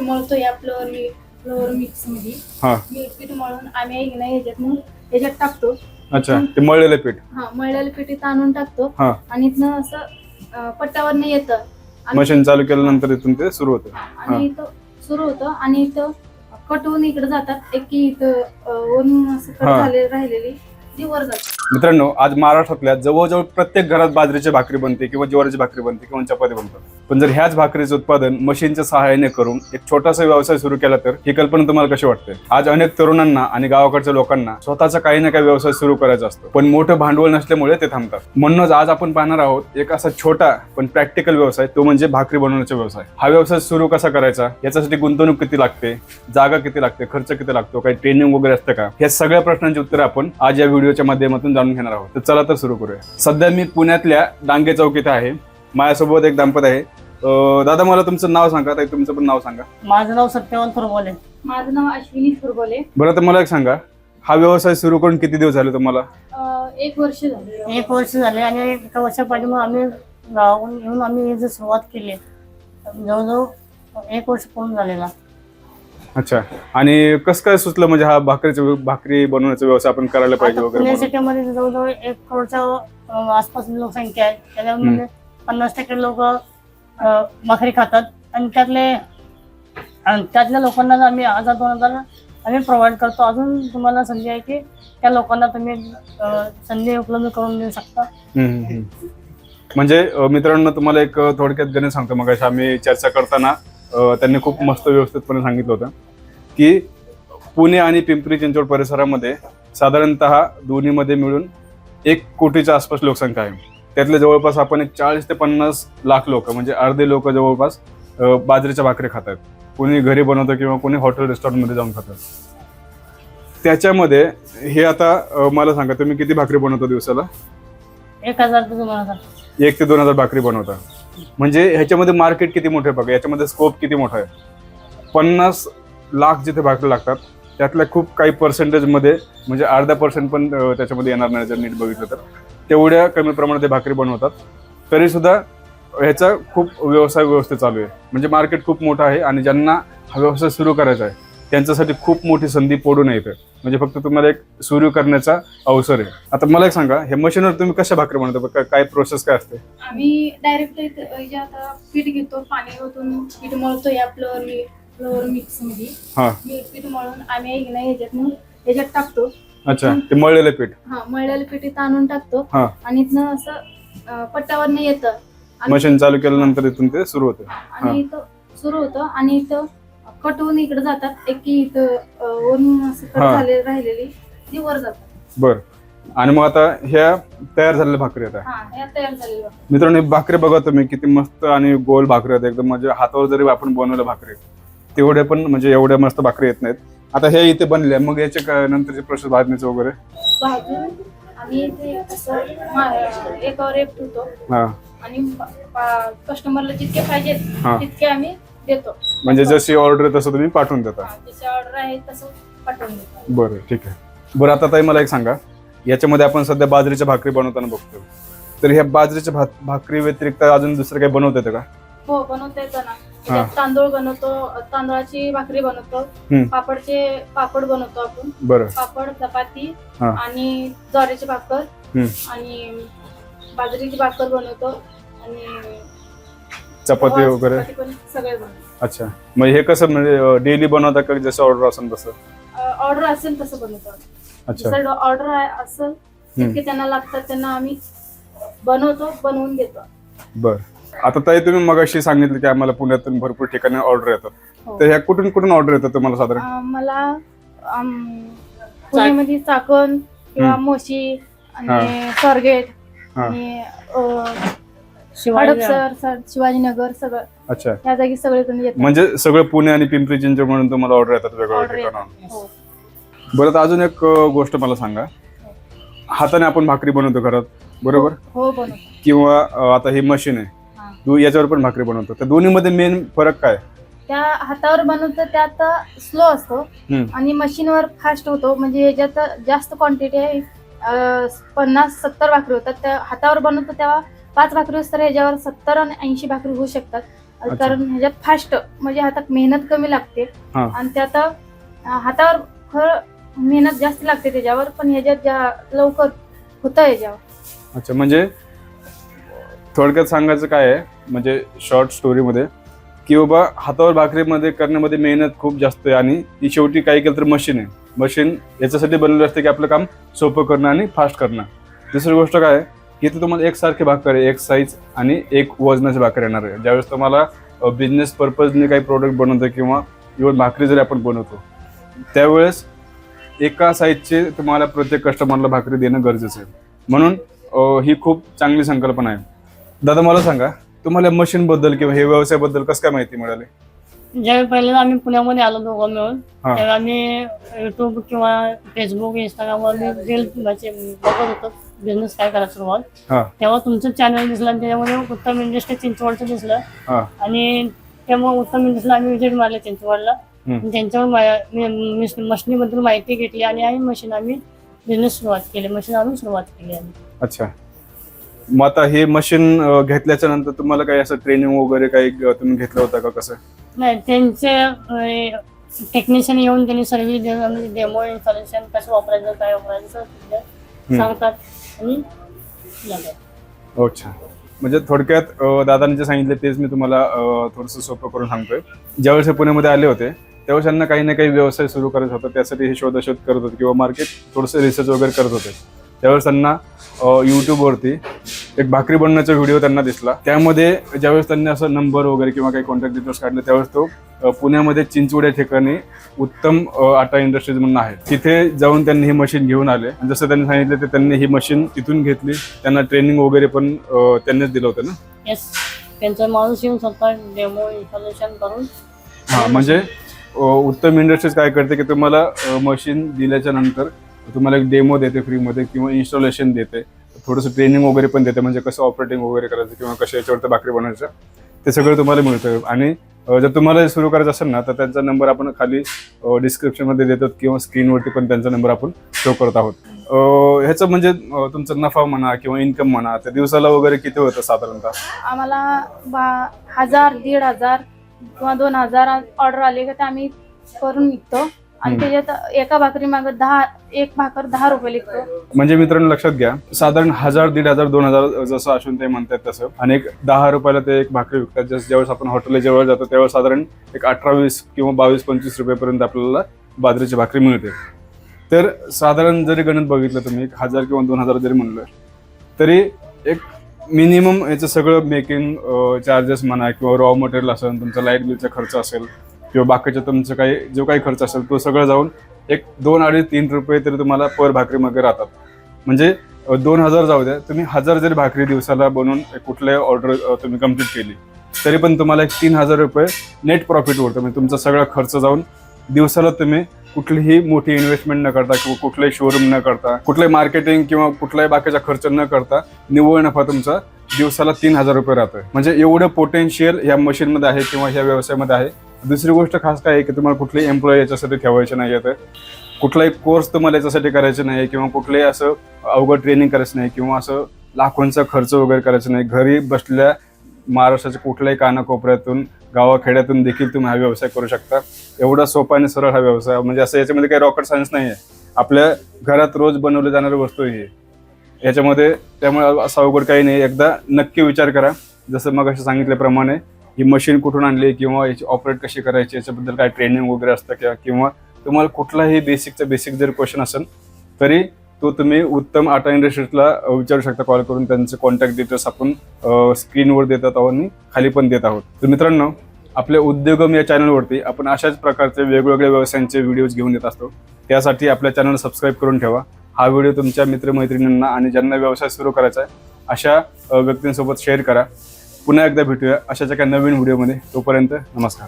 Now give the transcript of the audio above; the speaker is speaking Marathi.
मळतो या फ्लोअर मिक्स मध्ये हा पीठ मळून आम्ही एक नाही याच्यात टाकतो. अच्छा, ते मळलेलं पीठ मळलेलं पीठ इथं आणून टाकतो हा आणि इथनं असं पट्ट्यावर नाही येतं. मशीन चालू केल्यानंतर इथून ते सुरू होतं आणि इथं सुरू होतं आणि इथं कटवून इकडे जातात. एक की इथं वरून असं कट झाले राहिलेली ती वर जातात. मित्रांनो, आज महाराष्ट्रातल्या जवळजवळ प्रत्येक घरात बाजरीची भाकरी बनते किंवा ज्वारीची भाकरी बनते किंवा चपाती बनतात. पण जर ह्याच भाकरीचं उत्पादन मशीनच्या सहाय्याने करून एक छोटासा व्यवसाय सुरू केला तर ही कल्पना तुम्हाला कशी वाटते? आज अनेक तरुणांना आणि गावाकडच्या लोकांना स्वतःचा काही ना काही व्यवसाय सुरू करायचा असतो, पण मोठं भांडवल नसल्यामुळे ते थांबतात. म्हणूनच आज आपण पाहणार आहोत एक असा छोटा पण प्रॅक्टिकल व्यवसाय, तो म्हणजे भाकरी बनवण्याचा व्यवसाय. हा व्यवसाय सुरू कसा करायचा, याच्यासाठी गुंतवणूक किती लागते, जागा किती लागते, खर्च किती लागतो, काही ट्रेनिंग वगैरे असतं का, या सगळ्या प्रश्नांची उत्तरे आपण आज या व्हिडिओच्या माध्यमातून जाणून घेणार आहोत. तर चला तर सुरू करूया. सध्या मी पुण्यातल्या डांगे चौकीत आहे. माझ्यासोबत एक दाम्पत्य आहे. दादा, मला तुमचं नाव सांगा. ताई, तुमचं पण नाव सांगा. माझं नाव सत्यवान फुरबोले. माझं नाव अश्विनी फुरबोले. बरं, तर मला एक सांगा, हा व्यवसाय सुरू करून किती दिवस झाले तुम्हाला? 1 वर्ष झाले. 1 वर्ष झाले आणि 1 वर्षापाठी मग आम्ही गावाहून येऊन आम्ही याची सुरुवात केली. जवळजवळ 1 वर्ष पूर्ण झालेला. अच्छा, आणि कसं काय सुचलं म्हणजे हा भाकरी बनवण्याचा व्यवसाय आपण करायला पाहिजे वगैरे? पुणे सिटीमध्ये जवळजवळ 1 करोडच्या आसपास लोकसंख्या आहे. त्याच्यामध्ये 50% लोक भाकरी खातात आणि त्यातल्या लोकांना आम्ही 1000-2000 आम्ही प्रोव्हाइड करतो. अजून तुम्हाला संधी आहे की त्या लोकांना तुम्ही संधी उपलब्ध करून देऊ शकता. म्हणजे मित्रांनो, तुम्हाला एक थोडक्यात गणित सांगतो. मग आम्ही चर्चा करताना त्यांनी खूप मस्त व्यवस्थितपणे सांगितलं होतं की पुणे आणि पिंपरी चिंचवड परिसरामध्ये साधारणतः दोन्हीमध्ये मिळून 1 कोटीच्या आसपास लोकसंख्या आहे. त्यातले जवळपास आपण एक 40 ते 50 लाख लोक, म्हणजे अर्धे लोक जवळपास बाजरीच्या भाकरी खातात. कोणी घरी बनवतं किंवा कोणी हॉटेल रेस्टॉरंटमध्ये जाऊन खातात. त्याच्यामध्ये हे आता मला सांगा, तुम्ही किती भाकरी बनवता दिवसाला? 1000 ते तुम्हाला 1 ते 2000 भाकरी बनवता. म्हणजे ह्याच्यामध्ये मार्केट किती मोठं आहे बघा, याच्यामध्ये स्कोप किती मोठा आहे. 50 लाख जिथे भाकरी लागतात त्यातल्या खूप काही पर्सेंटेजमध्ये, म्हणजे अर्धा % पण त्याच्यामध्ये येणार नाही जर नीट बघितलं तर, तेवढ्या कमी प्रमाणात ते भाकरी बनवतात. तरी सुद्धा ह्याचा खूप व्यवसाय व्यवस्थित चालू आहे. म्हणजे मार्केट खूप मोठं आहे आणि ज्यांना हा व्यवसाय सुरू करायचा आहे त्यांच्यासाठी खूप मोठी संधी पडून येते. म्हणजे फक्त तुम्हाला एक सुरू करण्याचा अवसर आहे. आता मला एक सांगा, हे मशीनवर तुम्ही कशा भाकरी बनवता? काय प्रोसेस काय असते? आम्ही डायरेक्ट आता पीठ घेतो, पाणी ओतून पीठ मळतो या फ्लोअर मिक्स मध्ये पीठ मळून आम्ही एक नाही याच्यात टाकतो. अच्छा, ते मळलेलं पीठ मळलेलं पीठ इथं आणून टाकतो आणि इथनं असं पट्ट्यावर नाही येतं. मशीन चालू केल्यानंतर इथून ते सुरू होतं आणि इथं सुरू होतं आणि इथं कटवून इकडे जातात. एक की इथं वरून असं कट झाले राहिलेली ती वर जातात. बर, आणि मग आता ह्या तयार झालेल्या भाकरी आहेत. ह्या तयार झालेल्या मित्रांनो, भाकरी बघा तुम्ही, किती मस्त आणि गोल भाकरी आहेत एकदम. म्हणजे हातावर जरी आपण बनवलं भाकरी तेवढे पण म्हणजे एवढ्या मस्त भाकरी येत नाहीत. आता हे इथे बनले, मग याचे नंतरचे प्रोसेस भाजण्याचं वगैरे भाजून आम्ही ते एकावर एक ठेवतो आणि कस्टमरला जितके पाहिजे तितके आम्ही देतो. म्हणजे जशी ऑर्डर आहे तसं तुम्ही पाठवून देता? जशी ऑर्डर आहे तसं पाठवून देतो. बरं, ठीक आहे. बरं, आता ताई मला एक सांगा, याच्यामध्ये आपण सध्या बाजरीच्या भाकरी बनवताना बघतो, तर ह्या बाजरीच्या भाकरी व्यतिरिक्त अजून दुसरं काही बनवता येतं का? हो, बनवता येतं ना. तांदूळ बनवतो, तांदळाची भाकरी बनवतो, पापड बनवतो आपण. बरं, पापड, चपाती आणि ज्वारीची भाकर आणि बाजरीची भाकर बनवतो आणि चपाती वगैरे सगळे बनवतो. अच्छा, मग हे कसं म्हणजे डेली बनवता का जसं ऑर्डर असेल तसं? ऑर्डर असेल तसं बनवतो. अच्छा, ऑर्डर असेल जितके त्यांना लागतात त्यांना आम्ही बनवून देतो. बरं, आता ताई तुम्ही मगाशी सांगितलं की आम्हाला पुण्यातून भरपूर ठिकाणी ऑर्डर येतात. तर ह्या कुठून ऑर्डर येतात तुम्हाला साधारण? मला पुण्यामध्ये चाकण किंवा मोशी आणि स्वारगेट आणि शिवाजीनगर सगळं. अच्छा, या जागी सगळीकडे येतात. म्हणजे सगळं पुणे आणि पिंपरी चिंचवड म्हणून तुम्हाला ऑर्डर येतात वेगवेगळ्या ठिकाणाहून? बरं, तर अजून एक गोष्ट मला सांगा, हाताने आपण भाकरी बनवतो घरात, बरोबर? हो, बनवतो. किंवा आता ही मशीन आहे, याच्यावर पण भाकरी बनवतो. तर दोन्हीमध्ये मेन फरक काय? त्या हातावर बनवतो त्यात स्लो असतो आणि मशीनवर फास्ट होतो. म्हणजे ह्याच्यात जास्त क्वांटिटी आहे, 50-70 भाकरी होतात. त्या हातावर बनवतो तेव्हा 5 भाकरी असतात, ह्याच्यावर 70 आणि 80 भाकरी होऊ शकतात. कारण ह्याच्यात फास्ट म्हणजे हातात मेहनत कमी लागते हा. आणि त्यात हातावर खरं मेहनत जास्त लागते त्याच्यावर, पण ह्याच्यात लवकर होतं ह्याच्यावर. अच्छा, म्हणजे थोडक्यात सांगायचं काय आहे म्हणजे शॉर्ट स्टोरीमध्ये की बाबा हातावर भाकरीमध्ये करण्यामध्ये मेहनत खूप जास्त आहे आणि ती शेवटी काही केलं तर मशीन आहे. मशीन याच्यासाठी बनलेलं असते की आपलं काम सोपं करणं आणि फास्ट करणं. दुसरी गोष्ट काय आहे की इथे तुम्हाला एकसारखी भाकर आहे, एक साईज आणि एक वजनाची भाकर येणार आहे. ज्यावेळेस तुम्हाला बिझनेस पर्पजने काही प्रोडक्ट बनवतो किंवा इव्हन भाकरी जरी आपण बनवतो त्यावेळेस एका साईजचे तुम्हाला प्रत्येक कस्टमरला भाकरी देणं गरजेचं आहे. म्हणून ही खूप चांगली संकल्पना आहे. दादा मला सांगा, तुम्हाला मशीन बद्दल किंवा हे व्यवसायाबद्दल कसं काय माहिती मिळाली? ज्यावेळी पहिल्यांदा आम्ही पुण्यामध्ये आलो दोघं मिळून, हा. त्यावेळी आम्ही युट्यूब किंवा फेसबुक इंस्टाग्रामवर रील बघत होतो बिझनेस काय करायला सुरुवात. हा. तेव्हा तुमचं चॅनल दिसलं आणि त्याच्यामध्ये उत्तम इंडस्ट्री चिंचवडचं दिसलं हा. आणि त्यामुळे उत्तम इंडस्ट्रीला आम्ही विजिट मारले चिंचवडला. आणि त्यांच्यावर मशीनीबद्दल माहिती घेतली आणि आम्ही बिझनेस सुरुवात केली, मशीन आणून सुरुवात केली आम्ही. अच्छा, मग आता हे मशीन घेतल्याच्या नंतर तुम्हाला काही असं ट्रेनिंग वगैरे काही तुम्ही घेतलं होतं का? कसं? नाही, त्यांचे टेक्निशियन येऊन त्यांनी सर्व्हिस म्हणजे डेमो इन्स्टॉलेशन कसं वापरायचं काय वापरायचं सांगतात आणि लागतात. अच्छा, म्हणजे थोडक्यात दादांनी जे सांगितले तेच मी तुम्हाला थोडंसं सोपं करून सांगतोय. ज्यावेळेस हे पुण्यामध्ये आले होते त्यावेळेस त्यांना काही ना काही व्यवसाय सुरू करायचा होता, त्यासाठी हे शोधाशोध करत होते किंवा मार्केट थोडंसं रिसर्च वगैरे करत होते. त्यावेळेस त्यांना यूट्यूबवरती एक भाकरी बनवण्याचा व्हिडिओ त्यांना दिसला. त्यामध्ये ज्यावेळेस त्यांनी असं नंबर वगैरे किंवा काही कॉन्टॅक्ट डिटेल्स काढले त्यावेळेस तो पुण्यामध्ये चिंचवड या ठिकाणी उत्तम आटा इंडस्ट्रीज म्हणून आहे, तिथे जाऊन त्यांनी ही मशीन घेऊन आले. जसं त्यांनी सांगितलं ते त्यांनी ही मशीन तिथून घेतली. त्यांना ट्रेनिंग वगैरे पण त्यांनीच दिलं होतं ना? येस, त्यांचा माणूस येऊन स्वतः डेमो इन्स्टॉलेशन करून. हा, म्हणजे उत्तम इंडस्ट्रीज काय करते की तुम्हाला मशीन दिल्याच्या नंतर तुम्हाला एक डेमो देते फ्रीमध्ये किंवा इन्स्टॉलेशन देते, थोडंसं ट्रेनिंग वगैरे पण देते, म्हणजे कसं ऑपरेटिंग वगैरे करायचं किंवा कसं याच्यावरती भाकरी बनवायचं ते सगळं तुम्हाला मिळतं. आणि जर तुम्हाला सुरू करायचं असेल ना तर त्यांचा नंबर आपण खाली डिस्क्रिप्शनमध्ये देतात किंवा स्क्रीनवरती पण त्यांचा नंबर आपण शो करत आहोत. ह्याचं म्हणजे तुमचा नफा म्हणा किंवा इन्कम म्हणा त्या दिवसाला वगैरे किती होतं साधारणतः? आम्हाला 1000, 1500 किंवा 2000 ऑर्डर आले का ते आम्ही करून निघतो आणि त्याच्यात एका भाकरी मागे एक भाकर 10 रुपये लिखतो. म्हणजे मित्रांनो लक्षात घ्या, साधारण 1000, 1500, 2000 जसं असून ते म्हणतात तसं, आणि एक 10 रुपयाला ते एक भाकरी विकतात. ज्यावेळेस आपण हॉटेलला जेवायला जातो त्यावेळेस साधारण एक 18-20 किंवा 22-25 रुपयेपर्यंत आपल्याला बाजरीची भाकरी मिळते. तर साधारण जरी गणित बघितलं तुम्ही 1000 किंवा 2000 जरी म्हणलं तरी एक मिनिमम याचं सगळं मेकिंग चार्जेस म्हणा किंवा रॉ मटेरियल असेल, तुमचा लाईट बिलचा खर्च असेल किंवा बाकीचा तुमचं काही जो काही खर्च असेल तो सगळं जाऊन एक 2, 2.5, 3 रुपये तरी तुम्हाला पर भाकरी मागे राहतात. म्हणजे 2000 जाऊ द्या, तुम्ही 1000 जरी भाकरी दिवसाला बनवून कुठल्याही ऑर्डर तुम्ही कम्प्लीट केली तरी पण तुम्हाला एक 3000 रुपये नेट प्रॉफिट होतं. म्हणजे तुमचा सगळा खर्च जाऊन दिवसाला तुम्ही कुठलीही मोठी इन्व्हेस्टमेंट न करता किंवा कुठलाही शोरूम न करता, कुठलाही मार्केटिंग किंवा कुठलाही बाकीचा खर्च न करता निव्वळ नफा तुमचा दिवसाला 3000 रुपये राहतोय. म्हणजे एवढं पोटेन्शियल ह्या मशीनमध्ये आहे किंवा ह्या व्यवसायामध्ये आहे. दुसरी गोष्ट खास काय आहे की तुम्हाला कुठलेही एम्प्लॉई याच्यासाठी ठेवायचे नाही आहेत, कुठलाही कोर्स तुम्हाला याच्यासाठी करायचे नाही किंवा कुठलेही असं अवघड ट्रेनिंग करायचं नाही किंवा असं लाखोंचा खर्च वगैरे करायचा नाही. घरी बसलेल्या महाराष्ट्राच्या कुठल्याही कानाकोपऱ्यातून गावाखेड्यातून देखील तुम्ही हा व्यवसाय करू शकता. एवढा सोपा आणि सरळ हा व्यवसाय, म्हणजे असं याच्यामध्ये काही रॉकेट सायन्स नाही आहे. आपल्या घरात रोज बनवले जाणारी वस्तू ही याच्यामध्ये, त्यामुळे असं अवघड काही नाही. एकदा नक्की विचार करा. जसं मग असं सांगितल्याप्रमाणे ही मशीन कुठून आणली किंवा याची ऑपरेट कशी करायची याच्याबद्दल काय ट्रेनिंग वगैरे असतं किंवा तुम्हाला कुठलाही बेसिक जर क्वेश्चन असेल तरी तो तुम्ही उत्तम आटा इंडस्ट्रीजला विचारू शकता कॉल करून. त्यांचे कॉन्टॅक्ट डिटेल्स आपण स्क्रीनवर देतात आहोत आणि खाली पण देत आहोत. तर मित्रांनो, आपल्या उद्योगम या चॅनलवरती आपण अशाच प्रकारचे वेगवेगळ्या व्यवसायांचे व्हिडिओज घेऊन येत असतो. त्यासाठी आपल्या चॅनल सबस्क्राईब करून ठेवा. हा व्हिडिओ तुमच्या मित्रमैत्रिणींना आणि ज्यांना व्यवसाय सुरू करायचा आहे अशा व्यक्तींसोबत शेअर करा. पुन्हा एकदा भेटूया अशाच एका नवीन व्हिडिओमध्ये. तोपर्यंत नमस्कार.